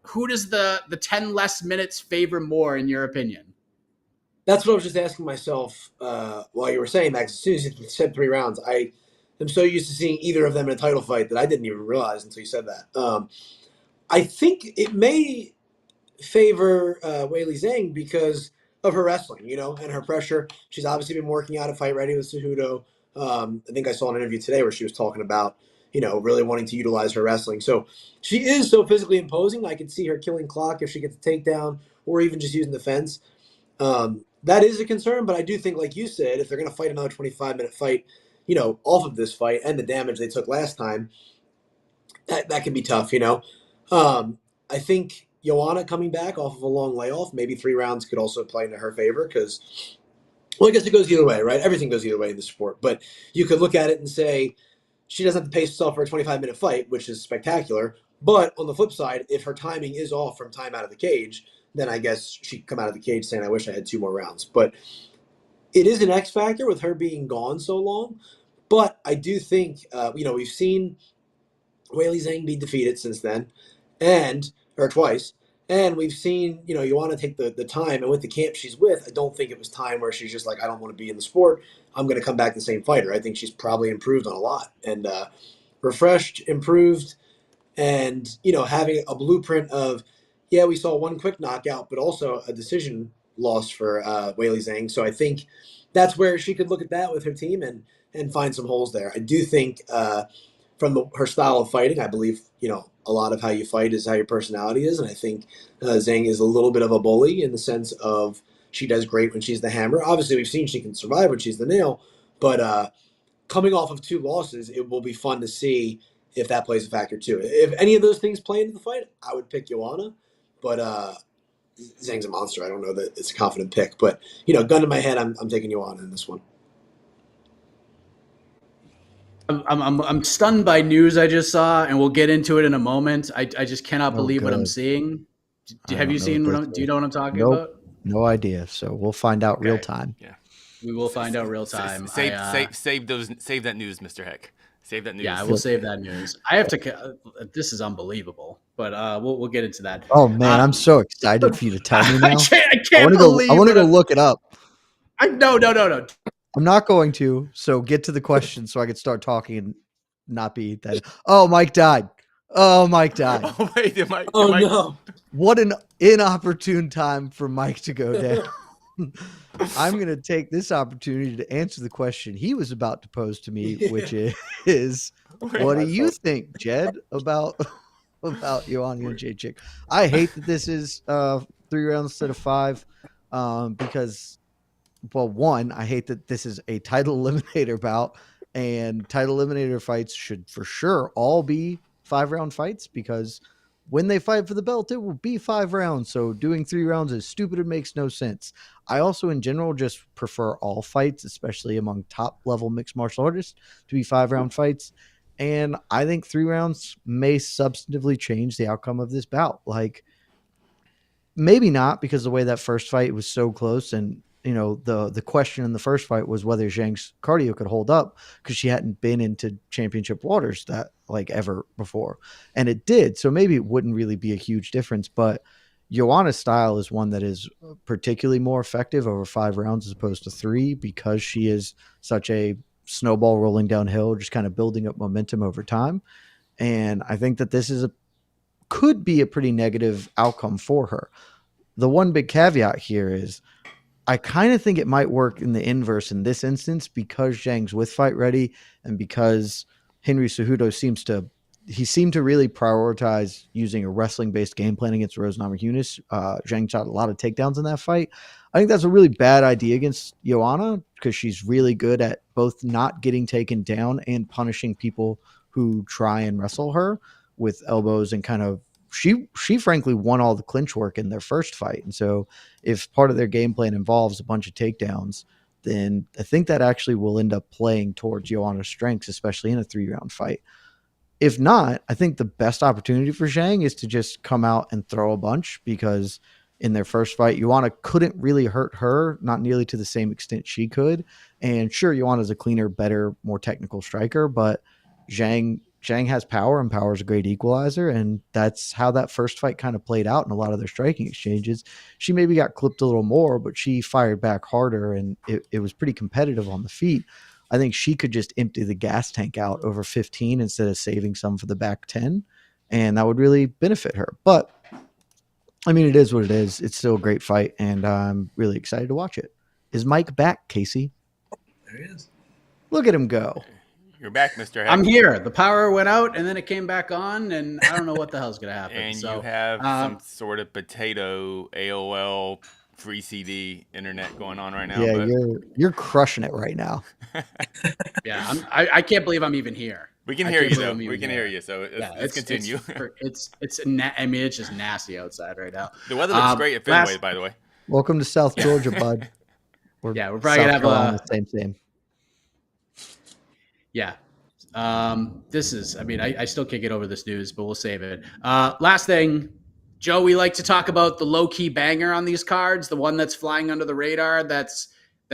who does the 10 less minutes favor more, in your opinion? That's what I was just asking myself while you were saying that. As soon as you said 3 rounds, I am so used to seeing either of them in a title fight that I didn't even realize until you said that. I think it may favor Weili Zhang because of her wrestling, and her pressure. She's obviously been working out at Fight Ready with Cejudo. I think I saw an interview today where she was talking about, really wanting to utilize her wrestling. So she is so physically imposing. I could see her killing clock if she gets a takedown or even just using the fence. That is a concern, but I do think, like you said, if they're going to fight another 25-minute fight, off of this fight and the damage they took last time, that can be tough, I think Joanna coming back off of a long layoff, maybe 3 rounds could also play into her favor because, well, I guess it goes either way, right? Everything goes either way in the sport. But you could look at it and say she doesn't have to pace herself for a 25-minute fight, which is spectacular. But on the flip side, if her timing is off from time out of the cage, then I guess she could come out of the cage saying, I wish I had 2 more rounds. But it is an X factor with her being gone so long. But I do think, we've seen Weili Zhang be defeated since then, or twice. And we've seen, Joanna take the time. And with the camp she's with, I don't think it was time where she's just like, I don't want to be in the sport. I'm going to come back the same fighter. I think she's probably improved on a lot. And refreshed, improved, and, having a blueprint of, we saw one quick knockout, but also a decision loss for Weili Zhang. So I think that's where she could look at that with her team and find some holes there. I do think from her style of fighting, I believe, a lot of how you fight is how your personality is. And I think Zhang is a little bit of a bully in the sense of she does great when she's the hammer. Obviously, we've seen she can survive when she's the nail. But coming off of 2 losses, it will be fun to see if that plays a factor too. If any of those things play into the fight, I would pick Joanna. But Zhang's a monster. I don't know that it's a confident pick. But, gun to my head, I'm taking Joanna in this one. I'm stunned by news I just saw, and we'll get into it in a moment. I just cannot believe what I'm seeing. Have you seen do you know what I'm talking about? No idea. So we'll find out real time. Yeah, we will find out real time. Save that news, Mr. Heck. Save that news. Yeah, I will save that news. I have to. This is unbelievable, but we'll get into that. Oh man, I'm so excited for you to tell me now. I can't believe. I want to go look it up. No. I'm not going to. So get to the question so I can start talking and not be that. Oh, Mike died. Oh, wait, Mike? No! What an inopportune time for Mike to go down. I'm going to take this opportunity to answer the question he was about to pose to me, which is, what do you think, Jed, about Joanna and Jedrzejczyk? I hate that this is 3 rounds instead of 5 because, well, one, I hate that this is a title eliminator bout, and title eliminator fights should for sure all be 5-round fights because when they fight for the belt, it will be 5 rounds. So doing 3 rounds is stupid. It makes no sense. I also, in general, just prefer all fights, especially among top-level mixed martial artists, to be 5-round fights. And I think 3 rounds may substantively change the outcome of this bout. Like, maybe not, because the way that first fight was so close, and the question in the first fight was whether Zhang's cardio could hold up because she hadn't been into championship waters that ever before, and it did. So maybe it wouldn't really be a huge difference, but Joanna's style is one that is particularly more effective over 5 rounds as opposed to 3 because she is such a snowball rolling downhill, just kind of building up momentum over time. And I think that this could be a pretty negative outcome for her. The one big caveat here is I kind of think it might work in the inverse in this instance because Zhang's with fight ready and because Henry Cejudo seemed to really prioritize using a wrestling-based game plan against Rose Namajunas. Zhang shot a lot of takedowns in that fight. I think that's a really bad idea against Joanna because she's really good at both not getting taken down and punishing people who try and wrestle her with elbows and kind of she frankly won all the clinch work in their first fight. And so if part of their game plan involves a bunch of takedowns, then I think that actually will end up playing towards Joanna's strengths, especially in a 3-round fight. If not, I think the best opportunity for Zhang is to just come out and throw a bunch because in their first fight, Joanna couldn't really hurt her, not nearly to the same extent she could. And sure, Joanna's a cleaner, better, more technical striker, but Zhang has power, and power is a great equalizer, and that's how that first fight kind of played out in a lot of their striking exchanges. She maybe got clipped a little more, but she fired back harder, and it was pretty competitive on the feet. I think she could just empty the gas tank out over 15 instead of saving some for the back 10, and that would really benefit her. But, I mean, it is what it is. It's still a great fight, and I'm really excited to watch it. Is Mike back, Casey? There he is. Look at him go. You're back, Mr. Heck. I'm here. The power went out and then it came back on, and I don't know what the hell's gonna happen. And so, you have some sort of potato AOL free CD internet going on right now. Yeah, but you're crushing it right now. yeah, I can't believe I'm even here. we can I hear can't you believe though. I'm We even can here. hear you. So let's continue. I mean, it's just nasty outside right now. The weather looks great at Fenway, by the way. Welcome to South Georgia, bud. We're probably gonna have Carolina, same. Yeah. This is, I mean, I still can't get over this news, but we'll save it. Last thing, Joe, we like to talk about the low-key banger on these cards, the one that's flying under the radar, that's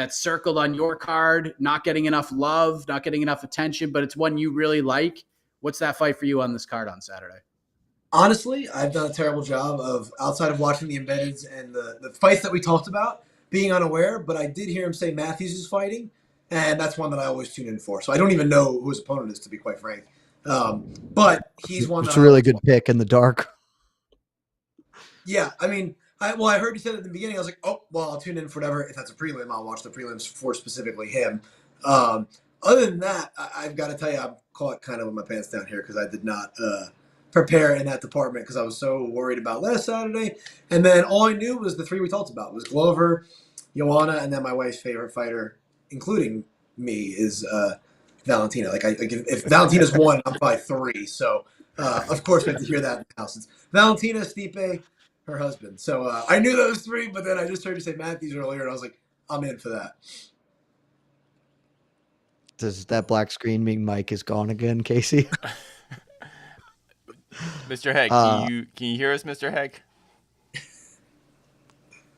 circled on your card, not getting enough love, not getting enough attention, but it's one you really like. What's that fight for you on this card on Saturday? Honestly, I've done a terrible job of, outside of watching the embeddeds and the fights that we talked about, being unaware, but I did hear him say Matthews is fighting. And that's one that I always tune in for. So I don't even know who his opponent is, to be quite frank. But he's one It's that a really good pick in the dark. Yeah, I mean, I heard you said at the beginning. I was like, oh, well, I'll tune in for whatever. If that's a prelim, I'll watch the prelims for specifically him. Other than that, I've got to tell you, I'm caught kind of with my pants down here because I did not prepare in that department because I was so worried about last Saturday. And then all I knew was the 3 we talked about. It was Glover, Joanna, and then my wife's favorite fighter, including me, is Valentina. Like, if Valentina's 1, I'm probably 3. So, of course, we have to hear that now. Since Valentina, Stipe, her husband. So, I knew those 3, but then I just heard you say Matthews earlier, and I was like, I'm in for that. Does that black screen mean Mike is gone again, Casey? Mr. Heck, can you hear us, Mr. Heck?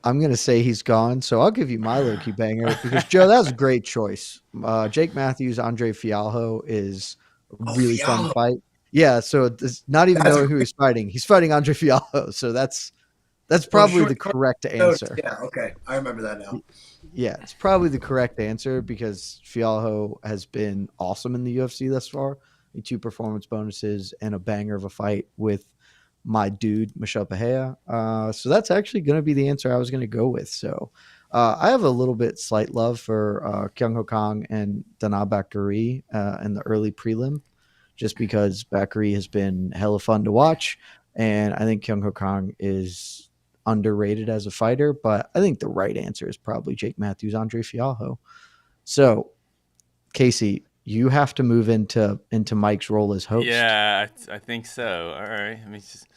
I'm going to say he's gone, so I'll give you my low-key banger because, Joe, that was a great choice. Jake Matthews, Andre Fialho is a really fun fight. Yeah, so it's not even knowing who he's fighting. He's fighting Andre Fialho, so that's probably the correct answer. Yeah, okay. I remember that now. Yeah, it's probably the correct answer because Fialho has been awesome in the UFC thus far. 2 performance bonuses and a banger of a fight with my dude, Meshew. So that's actually going to be the answer I was going to go with. So I have a little bit slight love for Kyung Ho Kang and Dana Bakary in the early prelim, just because Bakary has been hella fun to watch. And I think Kyung Ho Kang is underrated as a fighter, but I think the right answer is probably Jake Matthews, Andre Fialho. So, Casey, you have to move into Mike's role as host. Yeah, I think so. All right. Let me just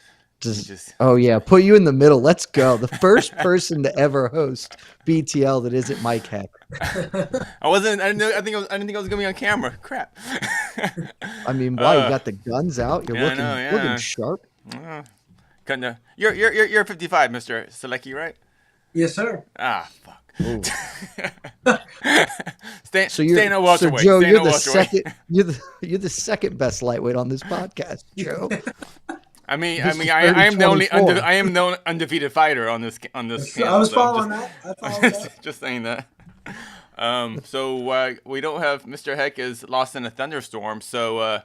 oh yeah, put you in the middle. Let's go. The first person to ever host BTL that isn't Mike Heck. I didn't think I was gonna be on camera. Crap. I mean, wow, you got the guns out. You're looking sharp. You're 55, Mr. Solecki, right? Yes, sir. Ah, fuck. Stay no welterweight. So Joe, you're the second. You're the second best lightweight on this podcast, Joe. I mean, This is I am the only 30-24. I am the undefeated fighter on this channel. I was so I'm following just, that. I followed that. just saying that. So we don't have Mr. Heck is lost in a thunderstorm. So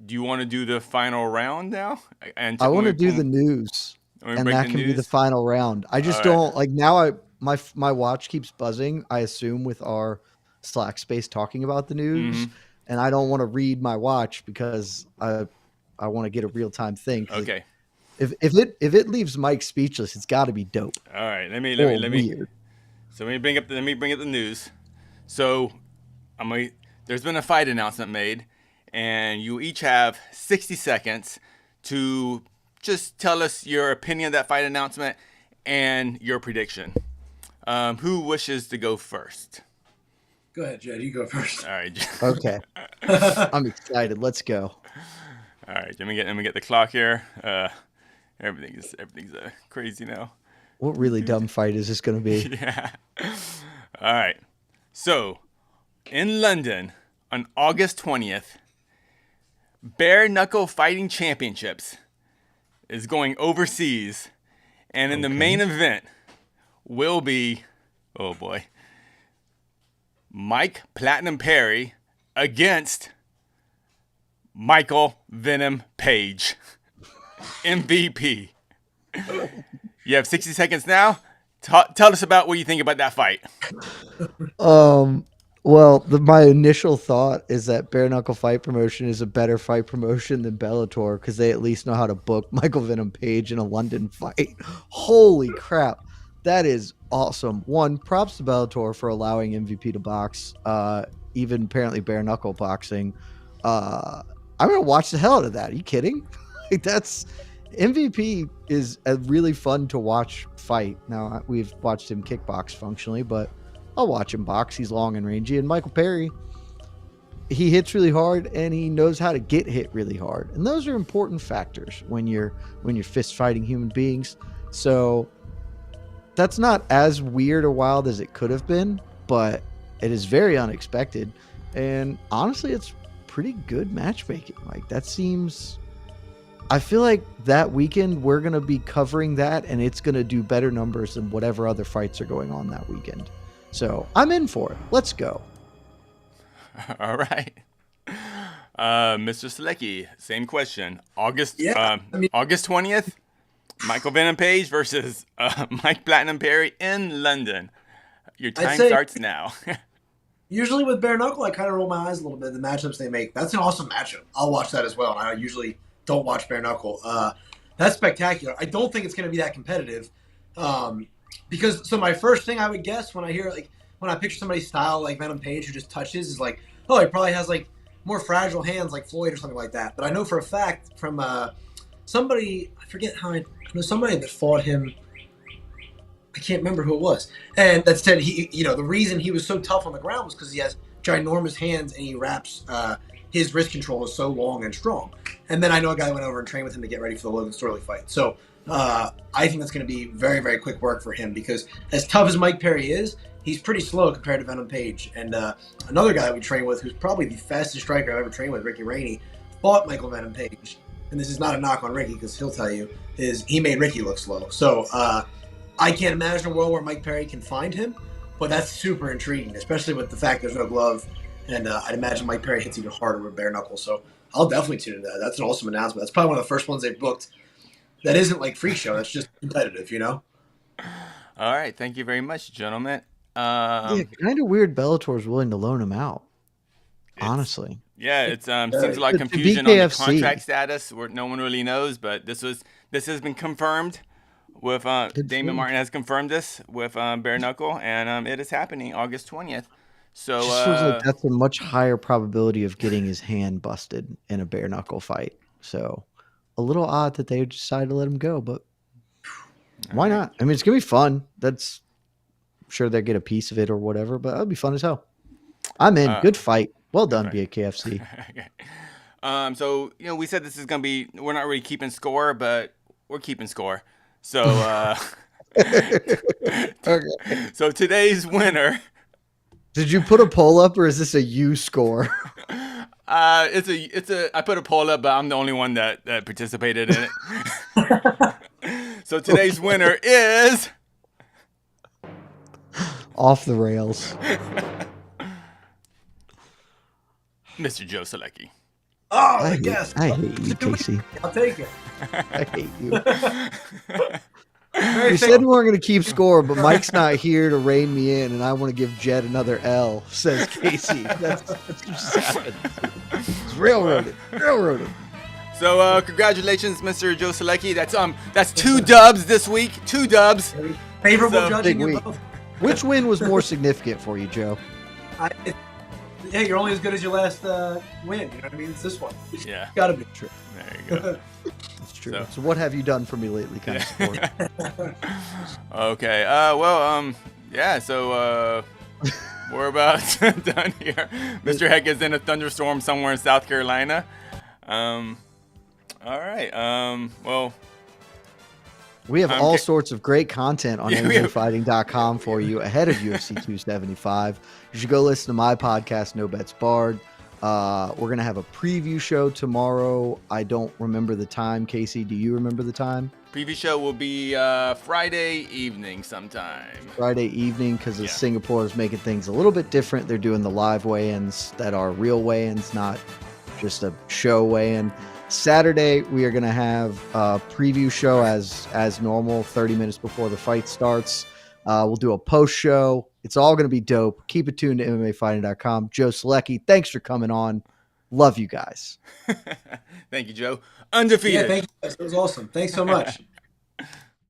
do you want to do the final round now? And I want to do when the news, we and break that the can be the news? final round. I just All right. don't like now. My watch keeps buzzing. I assume with our Slack space talking about the news, Mhm. and I don't want to read my watch because I want to get a real time thing. 'Cause Okay. if it leaves Mike speechless, it's got to be dope All right. Let me. or weird. So let me bring up the news. So there's been a fight announcement made, and you each have 60 seconds to just tell us your opinion of that fight announcement and your prediction. Who wishes to go first? Go ahead, Jed. You go first. All right. Okay, I'm excited. Let's go. All right. Let me get the clock here. Everything's crazy now. What really dumb fight is this going to be? Yeah. All right. So, in London on August 20th, Bare Knuckle Fighting Championships is going overseas, and in the main event will be, oh boy, Mike Platinum Perry against Michael Venom Page, MVP. You have 60 seconds now. Tell us about what you think about that fight. Well, my initial thought is that Bare Knuckle Fight Promotion is a better fight promotion than Bellator because they at least know how to book Michael Venom Page in a London fight. Holy crap. That is awesome. One, props to Bellator for allowing MVP to box, even apparently bare knuckle boxing. I'm going to watch the hell out of that. Are you kidding? That's MVP is a really fun to watch fight. Now, we've watched him kickbox functionally, but I'll watch him box. He's long and rangy. And Michael Perry, he hits really hard and he knows how to get hit really hard. And those are important factors when you're fist fighting human beings. So that's not as weird or wild as it could have been, but it is very unexpected. And honestly, it's pretty good matchmaking. Like that seems, I feel like that weekend we're going to be covering that and it's going to do better numbers than whatever other fights are going on that weekend. So I'm in for it. Let's go. All right. Mr. Solecki, same question. August 20th, Michael Venom Page versus Mike Platinum Perry in London. Your time starts now. Usually with bare knuckle, I kind of roll my eyes a little bit at the matchups they make. That's an awesome matchup. I'll watch that as well. And I usually don't watch bare knuckle. That's spectacular. I don't think it's going to be that competitive. Because my first thing I would guess when I hear when I picture somebody's style like Venom Page who just touches is like, oh, he probably has like more fragile hands like Floyd or something like that. But I know for a fact from somebody, I forget how I know somebody that fought him. I can't remember who it was, and that said the reason he was so tough on the ground was because he has ginormous hands and he wraps his wrist control is so long and strong. And then I know a guy went over and trained with him to get ready for the Logan Storley fight. So I think that's going to be very, very quick work for him because as tough as Mike Perry is, he's pretty slow compared to Venom Page. And another guy that we train with who's probably the fastest striker I've ever trained with, Ricky Rainey, fought Michael Venom Page. And this is not a knock on Ricky because he'll tell you, is he made Ricky look slow. So I can't imagine a world where Mike Perry can find him, but that's super intriguing, especially with the fact there's no glove. And I'd imagine Mike Perry hits even harder with bare knuckle. So I'll definitely tune into that. That's an awesome announcement. That's probably one of the first ones they've booked that isn't like freak show. That's just competitive, All right. Thank you very much, gentlemen. Yeah, kind of weird Bellator's willing to loan him out. Honestly. Yeah, it seems a lot of confusion on the contract status where no one really knows, but this has been confirmed with Damon Martin has confirmed this with bare knuckle, and it is happening August 20th. So just feels like that's a much higher probability of getting his hand busted in a bare knuckle fight. So a little odd that they decided to let him go, but why not? I mean, it's gonna be fun. That's I'm sure they get a piece of it or whatever, but that'll be fun as hell. I'm in. Good fight. Well done, BAKFC. Okay. So we said this is gonna be. We're not really keeping score, but we're keeping score. So Okay. So today's winner. Did you put a poll up or is this a you score? I put a poll up, but I'm the only one that participated in it. So today's winner is Off the rails. Mr. Joe Solecki. Oh, yes. I hate you, Casey. I'll take it. I hate you. We said we weren't going to keep score, but Mike's not here to rein me in, and I want to give Jed another L, says Casey. That's what just happened. It's railroaded. So congratulations, Mr. Joe Solecki. That's 2 dubs this week. 2 dubs. Favorable So, judging big in week. both. Which win was more significant for you, Joe? Hey, you're only as good as your last win. You know what I mean? It's this one. Yeah. Gotta be True. There you go. That's true. So- So what have you done for me lately, kind of support? Okay. Yeah. So we're about done here. Mr. Heck is in a thunderstorm somewhere in South Carolina. All right. Well. We have all sorts of great content on Yeah, we have- MMAfighting.com for you ahead of UFC 275. You should go listen to my podcast, No Bets Barred. We're going to have a preview show tomorrow. I don't remember the time. Casey, do you remember the time? Preview show will be Friday evening sometime. Friday evening, because Yeah. Singapore is making things a little bit different. They're doing the live weigh-ins that are real weigh-ins, not just a show weigh-in. Saturday, we are going to have a preview show as normal, 30 minutes before the fight starts. We'll do a post show. It's all going to be dope. Keep it tuned to MMAfighting.com. Joe Solecki, thanks for coming on. Love you guys. Thank you, Joe. Undefeated. Yeah, thank you. That was awesome. Thanks so much.